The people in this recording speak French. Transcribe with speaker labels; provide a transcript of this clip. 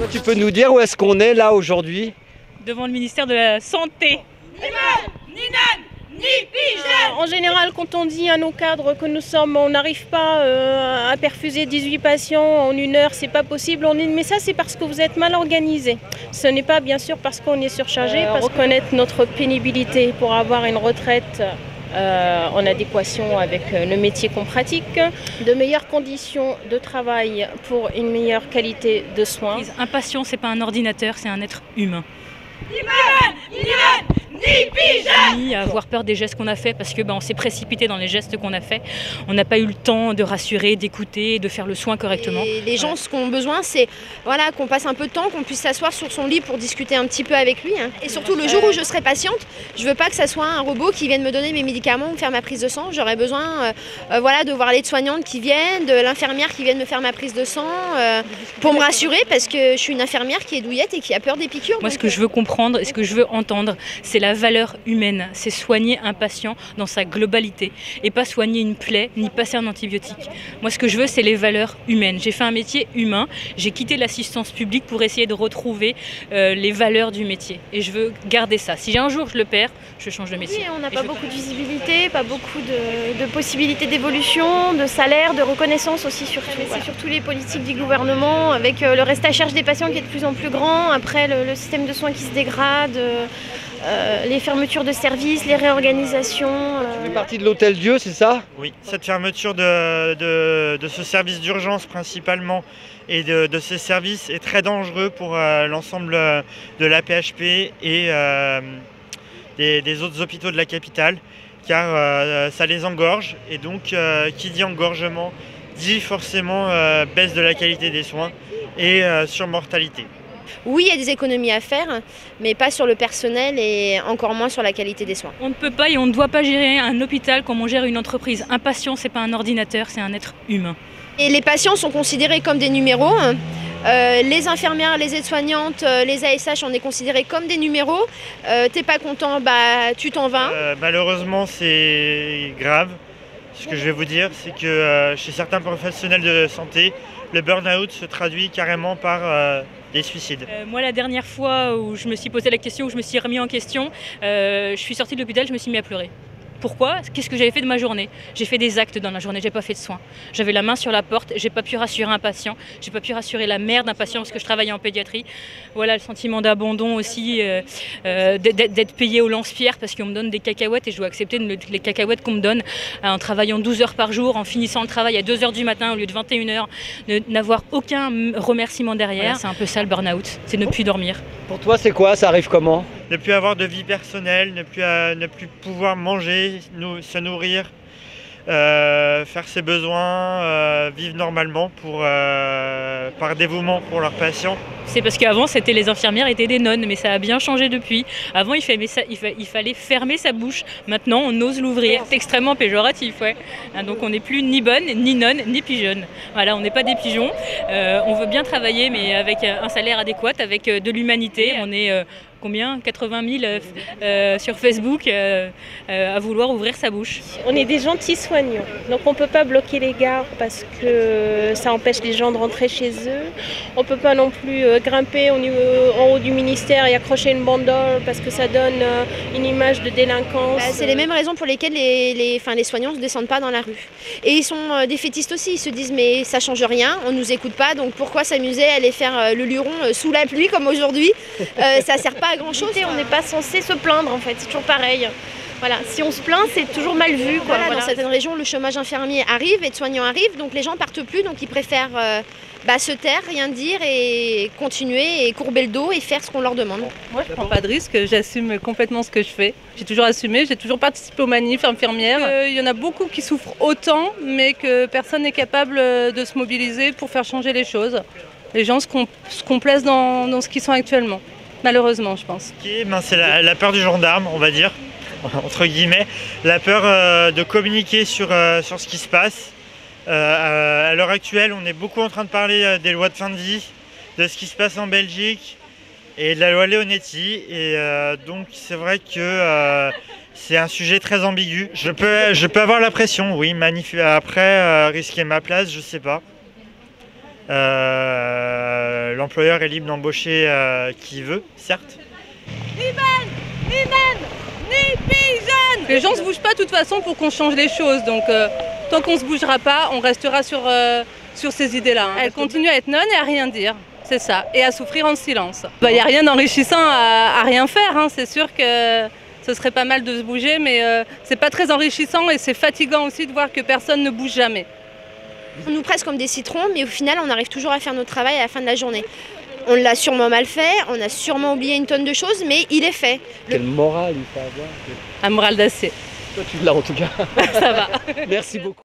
Speaker 1: Toi, tu peux nous dire où est-ce qu'on est là aujourd'hui?
Speaker 2: Devant le ministère de la Santé.
Speaker 3: Ni meuf, ni nonne, ni pigeonne.
Speaker 4: En général, quand on dit à nos cadres que on n'arrive pas à perfuser 18 patients en 1 heure, c'est pas possible. On dit mais ça c'est parce que vous êtes mal organisé. Ce n'est pas bien sûr parce qu'on est surchargé, parce reconnaître notre pénibilité pour avoir une retraite en adéquation avec le métier qu'on pratique, de meilleures conditions de travail pour une meilleure qualité de soins.
Speaker 2: Un patient, c'est pas un ordinateur, c'est un être humain.
Speaker 3: Ni meuf, ni nonne, ni pigeonne.
Speaker 2: Ni à avoir peur des gestes qu'on a fait parce que on s'est précipité dans les gestes qu'on a fait. On n'a pas eu le temps de rassurer, d'écouter, de faire le soin correctement.
Speaker 5: Et les gens, ce qu'ont besoin, c'est voilà, qu'on passe un peu de temps, qu'on puisse s'asseoir sur son lit pour discuter un petit peu avec lui. Et surtout, le jour où je serai patiente, je veux pas que ça soit un robot qui vienne me donner mes médicaments ou me faire ma prise de sang. J'aurais besoin voilà, de voir l'aide-soignante qui vienne, de l'infirmière qui vienne me faire ma prise de sang, pour me rassurer parce que je suis une infirmière qui est douillette et qui a peur des piqûres.
Speaker 2: Moi, ce que je veux comprendre et ce que je veux entendre, c'est la valeur humaine. C'est soigner un patient dans sa globalité et pas soigner une plaie ni passer un antibiotique. Moi, ce que je veux, c'est les valeurs humaines. J'ai fait un métier humain. J'ai quitté l'assistance publique pour essayer de retrouver les valeurs du métier. Et je veux garder ça. Si un jour je le perds, je change de métier.
Speaker 4: Oui, on n'a pas beaucoup de visibilité, pas beaucoup de possibilités d'évolution, de salaire, de reconnaissance aussi surtout. C'est surtout les politiques du gouvernement avec le reste à charge des patients qui est de plus en plus grand, après le système de soins qui se dégrade, les fermetures de services, les réorganisations.
Speaker 1: Tu fais partie de l'Hôtel Dieu, c'est ça?
Speaker 6: Oui, cette fermeture de ce service d'urgence principalement et de ces services est très dangereux pour l'ensemble de l'AP-HP et des autres hôpitaux de la capitale, car ça les engorge et donc qui dit engorgement dit forcément baisse de la qualité des soins et surmortalité.
Speaker 5: Oui, il y a des économies à faire, mais pas sur le personnel et encore moins sur la qualité des soins.
Speaker 2: On ne peut pas et on ne doit pas gérer un hôpital comme on gère une entreprise. Un patient, c'est pas un ordinateur, c'est un être humain.
Speaker 5: Et les patients sont considérés comme des numéros. Les infirmières, les aides-soignantes, les ASH, on est considérés comme des numéros. T'es pas content, bah tu t'en vas.
Speaker 6: Malheureusement, c'est grave. Ce que je vais vous dire, c'est que chez certains professionnels de santé, le burn-out se traduit carrément par des suicides.
Speaker 2: Moi, la dernière fois où je me suis posé la question, où je me suis remis en question, je suis sortie de l'hôpital, je me suis mis à pleurer. Pourquoi? Qu'est-ce que j'avais fait de ma journée? J'ai fait des actes dans la journée, j'ai pas fait de soins. J'avais la main sur la porte, j'ai pas pu rassurer un patient, j'ai pas pu rassurer la mère d'un patient parce que je travaillais en pédiatrie. Voilà le sentiment d'abandon aussi, d'être payé au lance-pierre parce qu'on me donne des cacahuètes et je dois accepter les cacahuètes qu'on me donne en travaillant 12 heures par jour, en finissant le travail à 2 h du matin au lieu de 21 h, n'avoir aucun remerciement derrière. Voilà, c'est un peu ça le burn-out, c'est ne plus dormir.
Speaker 1: Pour toi, c'est quoi? Ça arrive comment?
Speaker 6: Ne plus avoir de vie personnelle, ne plus pouvoir manger, se nourrir, faire ses besoins, vivre normalement par dévouement pour leurs patients.
Speaker 2: C'est parce qu'avant, c'était les infirmières étaient des nonnes, mais ça a bien changé depuis. Avant, il fallait fermer sa bouche. Maintenant, on ose l'ouvrir. C'est extrêmement péjoratif, ouais. Donc on n'est plus ni bonne, ni nonne, ni pigeonne. Voilà, on n'est pas des pigeons. On veut bien travailler, mais avec un salaire adéquat, avec de l'humanité. On est... combien? 80 000 sur Facebook à vouloir ouvrir sa bouche.
Speaker 4: On est des gentils soignants, donc on ne peut pas bloquer les gares parce que ça empêche les gens de rentrer chez eux. On ne peut pas non plus grimper en haut du ministère et accrocher une bandole parce que ça donne une image de délinquance.
Speaker 5: C'est les mêmes raisons pour lesquelles les soignants ne descendent pas dans la rue. Et ils sont défaitistes aussi, ils se disent mais ça ne change rien, on ne nous écoute pas, donc pourquoi s'amuser à aller faire le luron sous la pluie comme aujourd'hui? Ça ne sert pas à grand chose.
Speaker 4: On n'est pas censé se plaindre en fait, c'est toujours pareil. Voilà, si on se plaint, c'est toujours mal vu.
Speaker 5: Voilà. Dans certaines régions, le chômage infirmier arrive, aides-soignants arrivent, donc les gens partent plus, donc ils préfèrent se taire, rien dire et continuer et courber le dos et faire ce qu'on leur demande.
Speaker 7: Moi, je ne prends pas de risque, j'assume complètement ce que je fais. J'ai toujours assumé, j'ai toujours participé aux manifs infirmières. Il y en a beaucoup qui souffrent autant, mais que personne n'est capable de se mobiliser pour faire changer les choses. Les gens se complaisent dans ce qu'ils sont actuellement. Malheureusement, je pense.
Speaker 6: C'est la peur du gendarme, on va dire, entre guillemets. La peur de communiquer sur ce qui se passe. À l'heure actuelle, on est beaucoup en train de parler des lois de fin de vie, de ce qui se passe en Belgique et de la loi Leonetti. Et donc, c'est vrai que c'est un sujet très ambigu. Je peux avoir la pression, oui. Après, risquer ma place, je sais pas. L'employeur est libre d'embaucher qui veut, certes.
Speaker 7: Les gens ne se bougent pas de toute façon pour qu'on change les choses. Donc tant qu'on ne se bougera pas, on restera sur ces idées-là. Elles continuent à être nonnes et à rien dire. C'est ça. Et à souffrir en silence. Il n'y a rien d'enrichissant à rien faire. Hein. C'est sûr que ce serait pas mal de se bouger, mais c'est pas très enrichissant et c'est fatigant aussi de voir que personne ne bouge jamais.
Speaker 5: On nous presse comme des citrons, mais au final, on arrive toujours à faire notre travail à la fin de la journée. On l'a sûrement mal fait, on a sûrement oublié une tonne de choses, mais il est fait.
Speaker 1: Quelle morale il faut avoir?
Speaker 7: Un moral d'acier.
Speaker 1: Toi tu l'as en tout cas.
Speaker 7: Ça va.
Speaker 1: Merci beaucoup.